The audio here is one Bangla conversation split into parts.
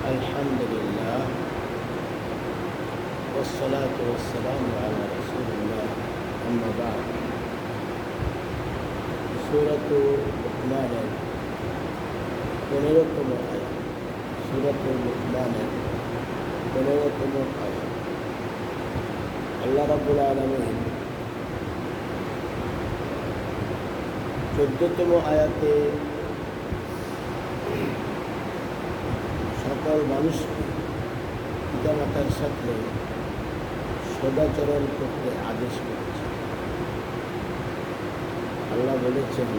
الحمد لله والصلاة والسلام على رسول الله أما بعد سورة لقمان 15তম আয়াত সূরাত লুকমানের 15তম আয়াত আল্লাহ রাব্বুল আলামিন 14তম আয়াতে সকল মানুষকে পিতামাতার সাথে সদাচরণ করতে আদেশ করেছে। আল্লাহ বলেছেন,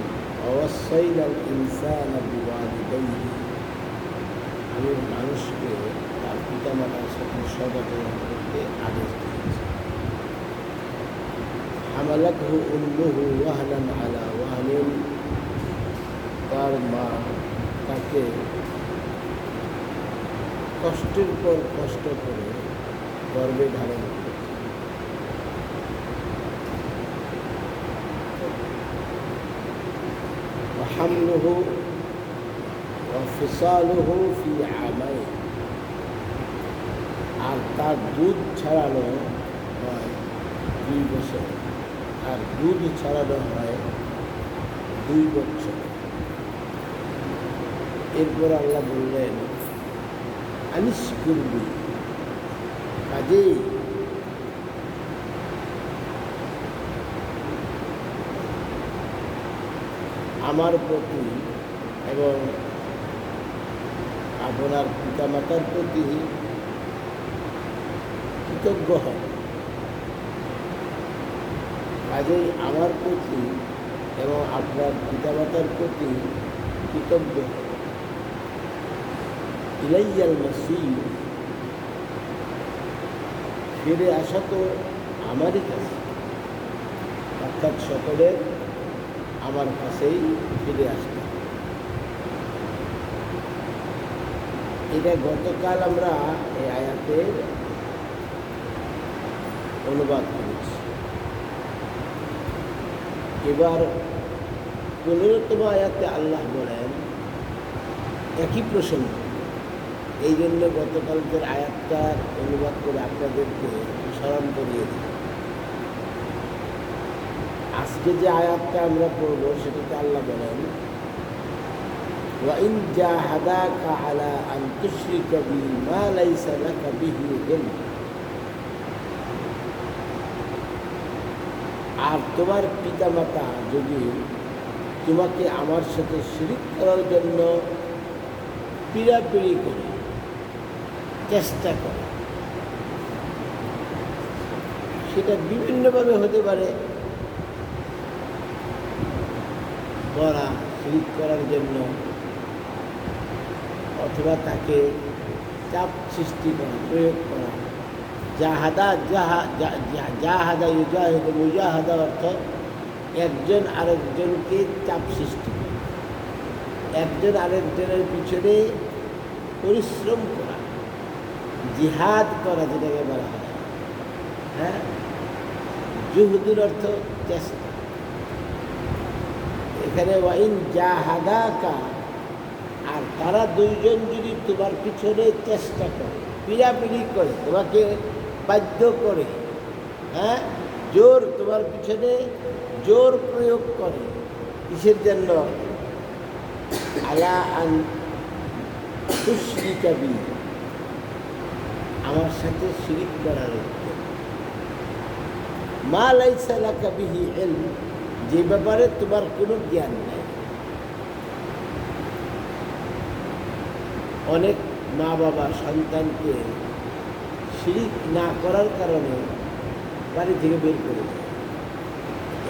ওয়াসাইনাল ইনসানা বিওয়ালিদাইহি, আমি মানুষকে তার পিতামাতার সাথে সদাচরণ করতে আদেশ দিয়েছি। হামালাতহু উম্মুহু ওয়াহনান আলা ওয়াহনিন, তার মা তাকে কষ্টের পর কষ্ট করে গর্ভে ধারণ করেছে। হামলুহু ওয়া ফিসালুহু ফি আমাইন, আর তার দুধ ছাড়ানো হয় 2 বছর, আর দুধ ছাড়ানো হয় 2 বছর। এরপর আল্লাহ বললেন, আনিস করবি, কাজেই আমার প্রতি এবং আপনার পিতামাতার প্রতি কৃতজ্ঞ হন। কাজেই আমার প্রতি এবং আপনার পিতামাতার প্রতি কৃতজ্ঞ হন। ইলাইয়াল মাসির, ফিরে আসা তো আমারই কাছে, অর্থাৎ সকলের আমার কাছেই ফিরে আসতে। এটা গতকাল আমরা এই আয়াতের অনুবাদ করেছি। এবার 15তম আয়াতে আল্লাহ বলেন একই প্রসঙ্গ। এই জন্য গতকালকের আয়াতটার অনুবাদ করে আপনাদেরকে স্মরণ করিয়ে দিই। আজকে যে আয়াতটা আমরা পড়ব সেটাতে আল্লাহ বলেন, ওয়া ইন জাহাদাকা আলা আন তুশরিকা বি মা লাইসা লাকা বিহি ইলম, আর তোমার পিতামাতা যদি তোমাকে আমার সাথে শিরক করার জন্য পীড়াপিড়ি করে, চেষ্টা করে, সেটা বিভিন্নভাবে হতে পারে। করা শিরক করার জন্য, অথবা তাকে চাপ সৃষ্টি করা, প্রয়োগ করা। জাহাদা ইউজাহিদু, মুজাহাদা অর্থ একজন আরেকজনকে চাপ সৃষ্টি করা, একজন আরেকজনের পিছনে পরিশ্রম করা, জিহাদ করা, যেটাকে বলা হয়। হ্যাঁ, জুহদুর অর্থ চেষ্টা। এখানে ওয়াইন জাহাদাকা, আর তারা দুইজন যদি তোমার পিছনে চেষ্টা করে, পিড়াপিড়ি করে, তোমাকে বাধ্য করে, হ্যাঁ, জোর, তোমার পিছনে জোর প্রয়োগ করে, কিসের জন্য? আলা আন তুশরিকা বি, আমার সাথে শিরক করার জন্য। মা লাইসা লাকা বিহি ইলম, যে ব্যাপারে তোমার কোনো জ্ঞান নেই। অনেক মা বাবা সন্তানকে শিরক না করার কারণে বাড়ি থেকে বের করে দেয়।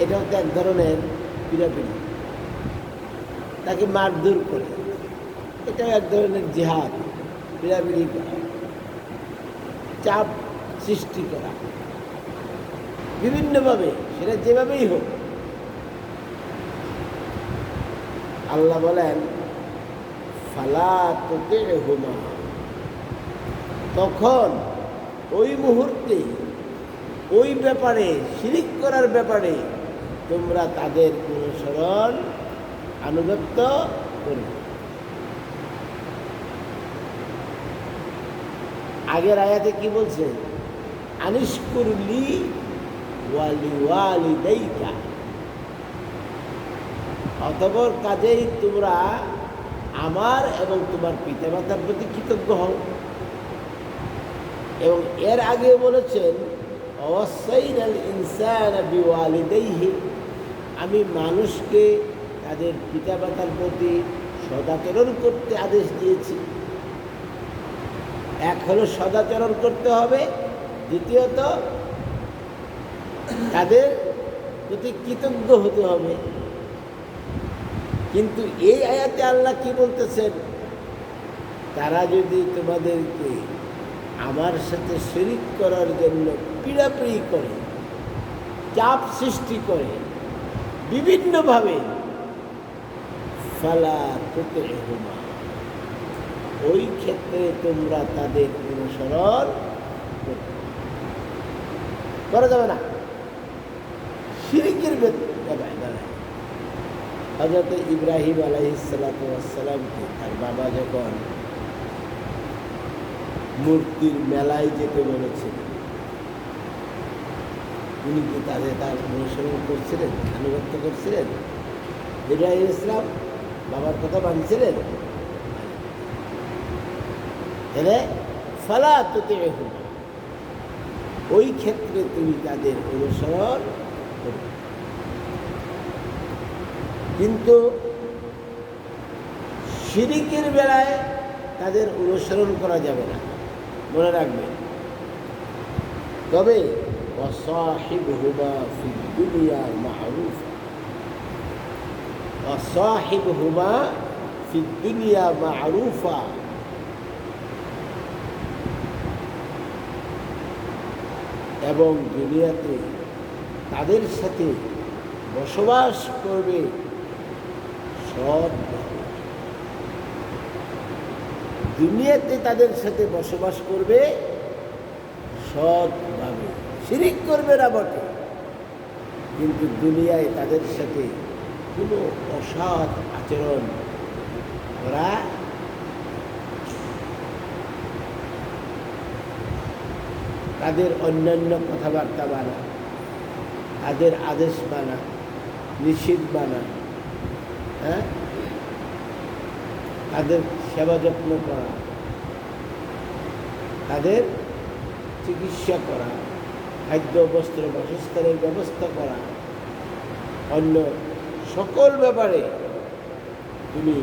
এটাও তো এক ধরনের পীড়াপিড়ি, তাকে মারধর করে, এটাও এক ধরনের জিহাদ, পীড়াপিড়ি করা, চাপ সৃষ্টি করা, বিভিন্নভাবে, সেটা যেভাবেই হোক। আল্লাহ বলেন, ফালা তুতি'হুমা, তখন ওই মুহূর্তে, ওই ব্যাপারে, শিরক করার ব্যাপারে তোমরা তাদের অনুসরণ, আনুগত্য করবে। আগের আয়াতে কি বলছে? আনিশকুরলি ওয়ালি ওয়ালিদাইকা, অতঃপর কাজেই তোমরা আমার এবং তোমার পিতামাতার প্রতি কৃতজ্ঞ হও। এবং এর আগে বলেছেন ওয়াসাইনাল ইনসানা বিওয়ালিদাইহি, আমি মানুষকে তাদের পিতামাতার প্রতি সদাচরণ করতে আদেশ দিয়েছি। এক হলো সদাচরণ করতে হবে, দ্বিতীয়ত তাদের প্রতি কৃতজ্ঞ হতে হবে। কিন্তু এই আয়াতে আল্লাহ কি বলতেছেন? তারা যদি তোমাদেরকে আমার সাথে শরীক করার জন্য পীড়াপিড়ি করে, চাপ সৃষ্টি করে বিভিন্নভাবে, ফালা তুতি'হুমা, ওই ক্ষেত্রে তোমরা তাদের অনুসরণ করা যাবে না। শিরকের ব্যাপারে হযরত ইব্রাহিম আলাইহিসসালাতু ওয়াসসালামকে তার বাবা যখন মূর্তির মেলায় যেতে বলেছিল, উনি কি তার অনুসরণ করছিলেন, আনুগত্য করছিলেন? ইব্রাহিম ইসলাম বাবার কথা মানছিলেন? তাহলে ফালা তুতি'হুমা, ওই ক্ষেত্রে তুমি তাদের অনুসরণ করবে। কিন্তু শিরকের বেলায় তাদের অনুসরণ করা যাবে না, মনে রাখবেন। তবে ওয়াসাহিবহুমা ফিদ দুনিয়া মা'রুফা, ওয়াসাহিবহুমা ফিদ দুনিয়া মা'রুফা, এবং দুনিয়াতে তাদের সাথে বসবাস করবে সৎভাবে। দুনিয়াতে তাদের সাথে বসবাস করবে সৎভাবে, শিরিক করবে না বটে, কিন্তু দুনিয়ায় তাদের সাথে কোনো অসৎ আচরণ করা, তাদের অন্যান্য কথাবার্তা মানা, তাদের আদেশ মানা, নিষেধ মানা, হ্যাঁ, তাদের সেবা যত্ন করা, তাদের চিকিৎসা করা, খাদ্য বস্ত্র বাসস্থানের ব্যবস্থা করা, অন্য সকল ব্যাপারে তুমি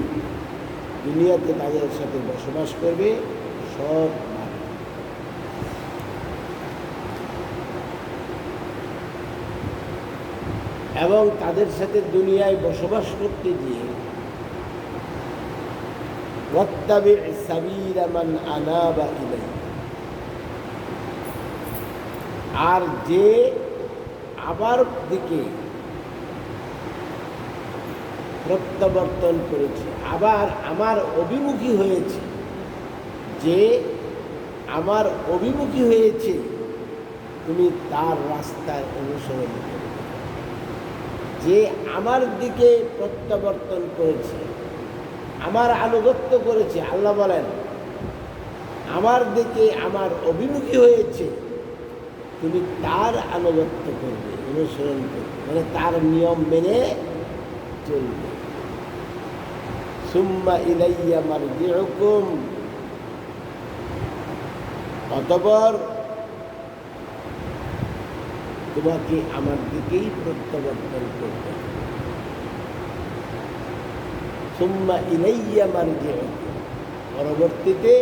দুনিয়াতে তাদের সাথে বসবাস করবে সব, এবং তাদের সাথে দুনিয়ায় বসবাস করতে গিয়ে ওয়াত্তাবি' সাবিলা মান আনাবা ইলাইহি, আর যে আমার দিকে প্রত্যাবর্তন করেছে, আবার আমার অভিমুখী হয়েছে, যে আমার অভিমুখী হয়েছে, তুমি তার রাস্তায় অনুসরণ করবে। যে আমার দিকে প্রত্যাবর্তন করেছে, আমার আনুগত্য করেছে, আল্লাহ বলেন আমার দিকে আমার অভিমুখী হয়েছে, তুমি তার আনুগত্য করবে, অনুসরণ করবে, মানে তার নিয়ম মেনে চলবে। সুম্মা ইলাইয়া মারজিউকুম, অতঃপর তোমাকে আমার দিকেই প্রত্যাবর্তন করবে। সুম্মা ইলাইয়া মারজিউকুম, পরবর্তীতে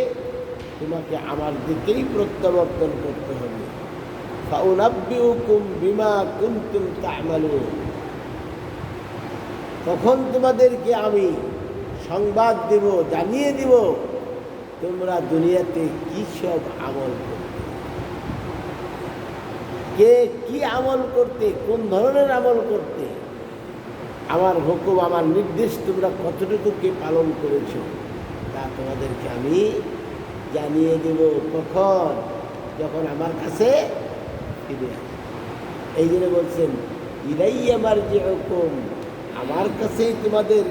তোমাকে আমার দিকেই প্রত্যাবর্তন করতে হবে। ফাউনাব্বিউকুম বিমা কুনতুম তা'মালুন, তখন তোমাদেরকে আমি সংবাদ দেব, জানিয়ে দেব তোমরা দুনিয়াতে কি সব আমল করতে, কে কি আমল করতে, কোন ধরনের আমল করতে, আমার হুকুম আমার নির্দেশ তোমরা কতটুকু কে পালন করেছ, তা তোমাদেরকে আমি জানিয়ে দেব। কখন? যখন আমার কাছে ফিরে আসবে। এই জন্য বলছেন ইলাইয়া মারজিউকুম, আমার কাছেই তোমাদের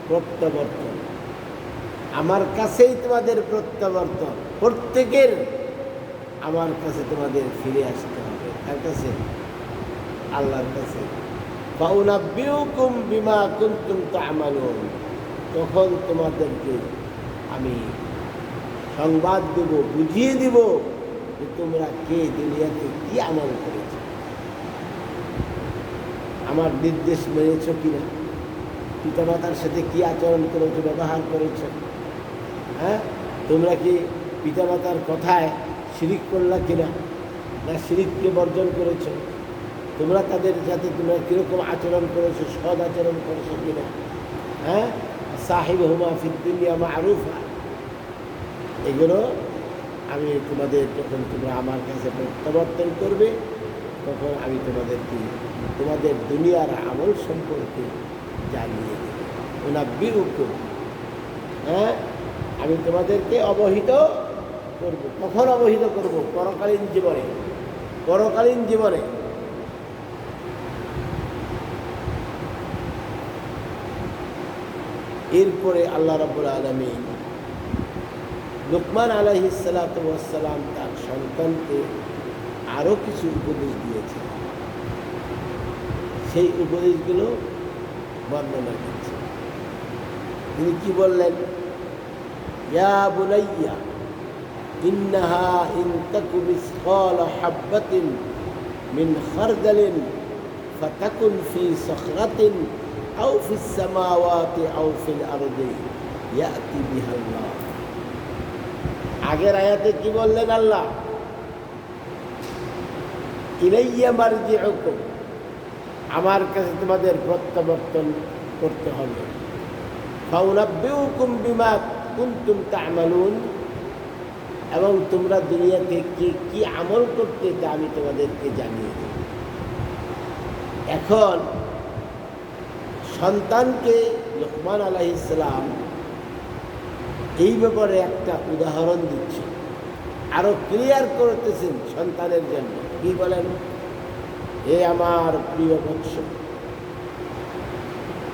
প্রত্যাবর্তন, আমার কাছেই তোমাদের প্রত্যাবর্তন। প্রত্যেকের আমার কাছে তোমাদের ফিরে আসতে হবে। কার কাছে? আল্লাহর কাছে। ফাউনাব্বিউকুম বিমা কুনতুম তা'মালুন, তখন তোমাদেরকে আমি সংবাদ দেব, বুঝিয়ে দেব যে তোমরা কে, দুনিয়াতে কি আমল করেছ, আমার নির্দেশ মেনেছ কিনা, পিতামাতার সাথে কি আচরণ করেছ, ব্যবহার করেছ। হ্যাঁ, তোমরা কি পিতামাতার কথায় শিরিক করলা কিনা, না শিরিককে বর্জন করেছ, তোমরা তাদের সাথে তোমরা কীরকম আচরণ করেছো, সদ আচরণ করেছো কিনা। হ্যাঁ, সাহিবহুমা ফিদ দুনিয়া মা'রুফা, এগুলো আমি তোমাদের, যখন তোমরা আমার কাছে প্রত্যাবর্তন করবে তখন আমি তোমাদেরকে তোমাদের দুনিয়ার আমল সম্পর্কে জানিয়ে দেব। উনাব্বিউকুম, হ্যাঁ, আমি তোমাদেরকে অবহিত করব। কখন অবহিত করব? পরকালীন জীবনে। পরকালীন জীবনে এরপরে আল্লাহ রাব্বুল আলামিন লুকমান আলাইহিস সালাতু ওয়াস সালাম তার সন্তানকে আরও কিছু উপদেশ দিয়েছেন। সেই উপদেশগুলো বর্ণনা করছে। তিনি কি বললেন? ইয়া বুনাইয়া ইন্নাহা ইন তাকু মিসকালা হাববাতিন মিন খারদালিন ফাতাকুন ফি সাখরাতিন আও ফিস সামাওয়াতি আও ফিল আরদি ইয়াতি বিহাল্লাহ। আগের আয়াতে কি বললেন আল্লাহ? ইলাইয়া মারজিউকুম, আমার কাছে তোমাদের প্রত্যাবর্তন করতে হবে। ফাউনাব্বিউকুম বিমা কুনতুম তা'মালুন, এবং তোমরা দুনিয়াতে কি আমল করতে তা আমি তোমাদেরকে জানিয়ে দেব। এখন সন্তানকে লুকমান আলাইহিস সালাম এই ব্যাপারে একটা উদাহরণ দিচ্ছে, আরো ক্লিয়ার করতেছেন সন্তানের জন্য। কি বলেন? হে আমার প্রিয় বৎস,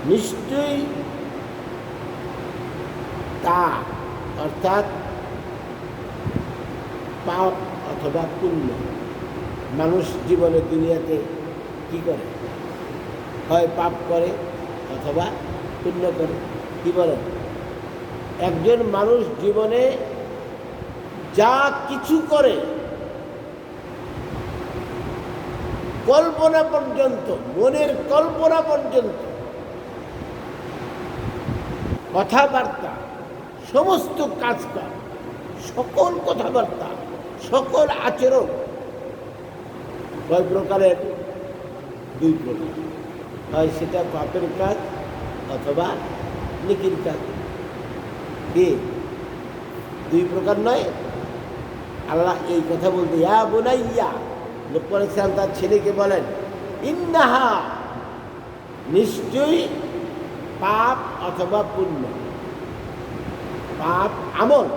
নিশ্চয়ই তা অর্থাৎ পাপ অথবা পুণ্য, মানুষ জীবনে দুনিয়াতে কি করে? হয় পাপ করে অথবা পুণ্য করে। কি বলেন? একজন মানুষ জীবনে যা কিছু করে, কল্পনা পর্যন্ত, মনের কল্পনা পর্যন্ত, কথাবার্তা, সমস্ত কাজকাজ, সকল কথাবার্তা, সকল আচরণ কয় প্রকারের? দুই প্রকার। হয় সেটা পাপের কাজ অথবা নেকির কাজ। কি দুই প্রকার নয়? আল্লাহ এই কথা বলতে, ইয়া বুনাইয়া, লুকমান আলাইহিস সালাম তার ছেলেকে বলেন, ইন্নাহা, নিশ্চয়ই পাপ অথবা পুণ্য। পাপ আমল,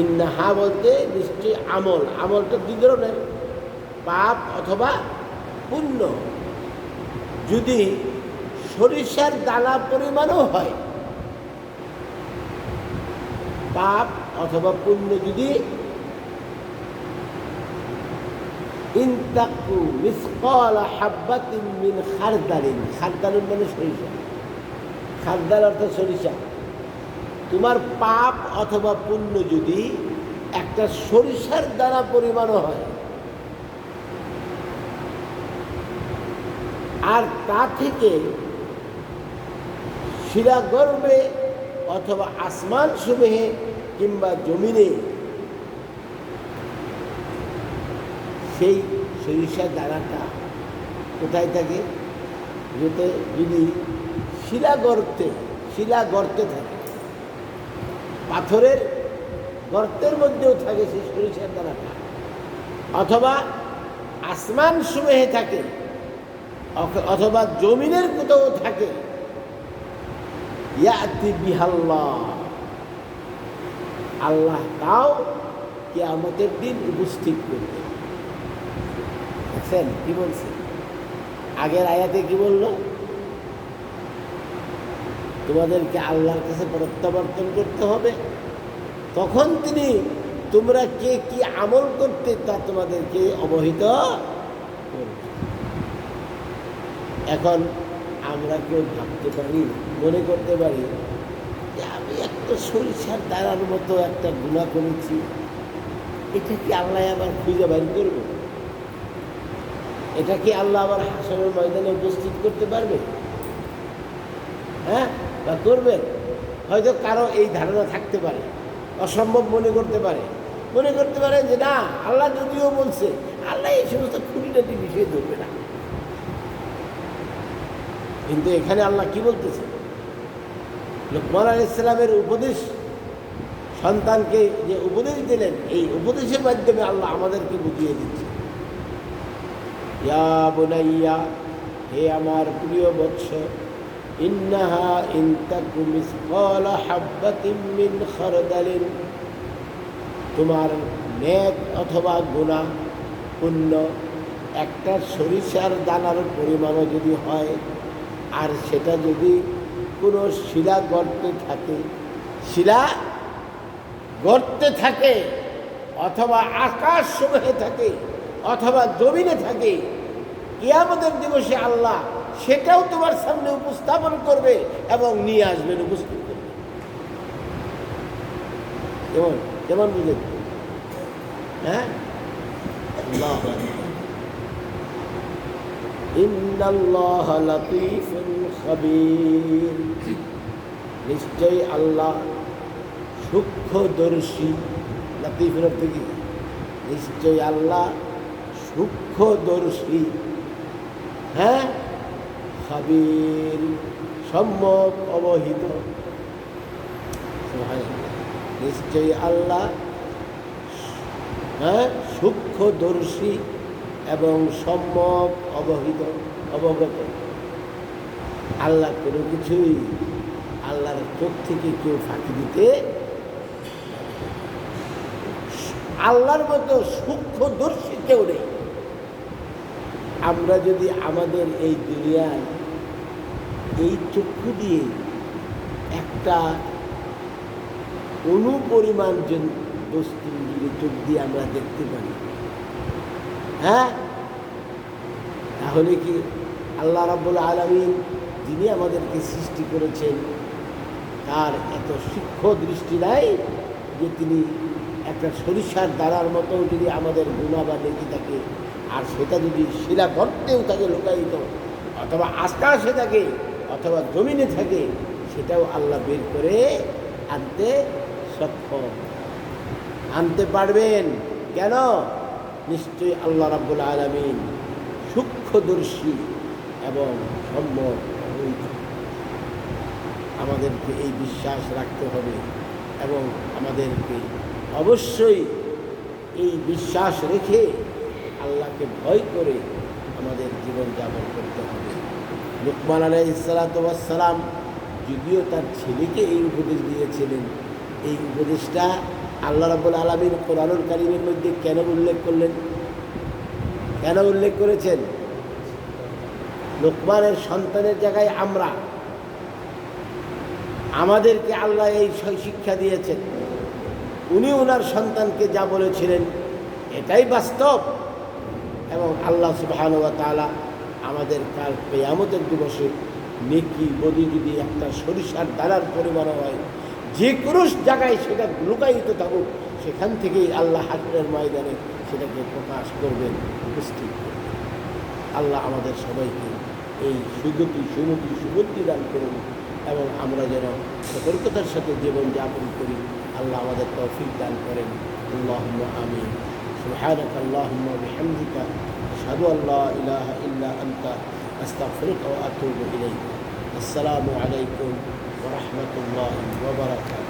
ইন্নাহা বলতে নিশ্চয়ই আমল। আমলটা দুই ধরনের, পাপ অথবা পুণ্য। যদি সরিষার দানা পরিমাণও হয়, পাপ অথবা পুণ্য যদি ইনতাকু মিসকালা হাববাতিন মিন খারদালিন, খারদালিন মানে সরিষা, খারদাল অর্থ সরিষা। তোমার পাপ অথবা পুণ্য যদি একটা সরিষার দানা পরিমাণও হয়, আর তা থেকে শিলাগর্ভে অথবা আসমান সমূহে কিংবা জমিনে সেই সরিষার দানাটা কোথায় থাকে? যদি শিলাগর্তে থাকে, পাথরের গর্তের মধ্যেও থাকে সেই সরিষার দানাটা, অথবা আসমান সমূহে থাকে, অথবা জমিনের কোথাও থাকে, ইয়াতি বিহাল্লাহ, আল্লাহ তাও কিয়ামতের দিন উপস্থিত করবে। দেখছেন কি বলছে? আগের আয়াতে কি বলল? তোমাদেরকে আল্লাহর কাছে প্রত্যাবর্তন করতে হবে, তখন তিনি তোমরা কে কি আমল করতে তা তোমাদেরকে অবহিত করবে। এখন আমরা কেউ ভাবতে পারি, মনে করতে পারি যে আমি একটা সরিষার দাঁড়ার মতো একটা গুনাহ করেছি, এটা কি আল্লাহ আবার খুঁজে বাইর করবে? এটা কি আল্লাহ আবার হাসরের ময়দানে উপস্থিত করতে পারবে? হ্যাঁ, বা করবেন? হয়তো কারো এই ধারণা থাকতে পারে, অসম্ভব মনে করতে পারে যে না, আল্লাহ যদিও বলছে, আল্লাহ এই সমস্ত খুঁটিনাটি বিষয় ধরবে না। কিন্তু এখানে আল্লাহ কি বলতেছে? লুকমান আলাইহিস সালামের উপদেশ, সন্তানকে যে উপদেশ দিলেন, এই উপদেশের মাধ্যমে আল্লাহ আমাদেরকে বুঝিয়ে দিচ্ছে, ইয়া বুনাইয়া, হে আমার প্রিয় বৎস, ইন্নাহা ইন তাকু মিসকালা হাববাতিন মিন খারদালিন, তোমার নেক অথবা গুনাহ পুণ্য একটা সরিষার দানার পরিমাণও যদি হয়, আর সেটা যদি কোনো শিলা গর্তে থাকে অথবা আকাশ সমূহে থাকে অথবা জমিনে থাকে, কিয়ামতের দিবসে আল্লাহ সেটাও তোমার সামনে উপস্থাপন করবে এবং নিয়ে আসবেন, উপস্থিত করবে। কেমন বুঝেন? হ্যাঁ, ইন্নাল্লাহ লাতীফুন খাবীর, নিশ্চয়ই আল্লাহ সূক্ষ্মদর্শী। লাতীফের অর্থ কি? নিশ্চয়ই আল্লাহ সূক্ষ্মদর্শী। হ্যাঁ, খাবীর, সম্যক অবহিত। নিশ্চয়ই আল্লাহ সূক্ষ্মদর্শী এবং সম্যক অবগত। আল্লাহ কোনো কিছুই আল্লাহর চোখ থেকে কেউ ফাঁকি দিতে, আল্লাহর মতো সূক্ষ্মদর্শী কেউ নেই। আমরা যদি আমাদের এই দুনিয়ার এই চক্ষু দিয়ে একটা অনুপরিমাণ বস্তু যদি চোখ দিয়ে আমরা দেখতে পারি, হ্যাঁ, তাহলে কি আল্লাহ রাব্বুল আলামিন যিনি আমাদেরকে সৃষ্টি করেছেন তার এত সূক্ষ্ম দৃষ্টি নাই যে তিনি একটা সরিষার দাঁড়ার মতো যদি আমাদের গুনাহ বা নেকি থাকে, আর সেটা যদি শিলা গর্তেও থাকে লুকায়িত, অথবা আকাশে থাকে অথবা জমিনে থাকে, সেটাও আল্লাহ বের করে আনতে সক্ষম, আনতে পারবেন। কেন? নিশ্চয়ই আল্লাহ রাব্বুল আলামিন সূক্ষ্মদর্শী এবং সম্যক অবহিত। আমাদেরকে এই বিশ্বাস রাখতে হবে এবং আমাদেরকে অবশ্যই এই বিশ্বাস রেখে আল্লাহকে ভয় করে আমাদের জীবনযাপন করতে হবে। লুকমান আলাইহিস সালাতু ওয়াস সালাম যদিও তার ছেলেকে এই উপদেশ দিয়েছিলেন, এই উপদেশটা আল্লাহ রাব্বুল আলামিন কোরআনুল কারীমের মধ্যে কেন উল্লেখ করলেন? কেন উল্লেখ করেছেন? লুকমানের সন্তানের জায়গায় আমাদেরকে আল্লাহ এই শিক্ষা দিয়েছেন। উনি ওনার সন্তানকে যা বলেছিলেন এটাই বাস্তব, এবং আল্লাহ সুবহানাহু ওয়া তাআলা আমাদের কাল কিয়ামতের দিবসে নেকি বদি যদি একটা সরিষার দানার পরিমাণ হয়, যে কোনো জায়গায় সেটা লুকায়িত থাকুক, সেখান থেকেই আল্লাহ হাসরের ময়দানে সেটাকে প্রকাশ করবেন, উপস্থিত করবেন। আল্লাহ আমাদের সবাইকে এই সুবুদ্ধি দান করুন এবং আমরা যেন সতর্কতার সাথে জীবনযাপন করি। আল্লাহ আমাদের তৌফিক দান করেন। আল্লাহুম্মা আমিন। সুবহানাকা আল্লাহুম্মা ওয়া বিহামদিকা, আশহাদু আল্লা ইলাহা ইল্লা আনতা, আস্তাগফিরুকা ওয়া আতুবু ইলাইক। আসসালামু আলাইকুম ওয়া রাহমাতুল্লাহি ওয়া বারাকাতুহু।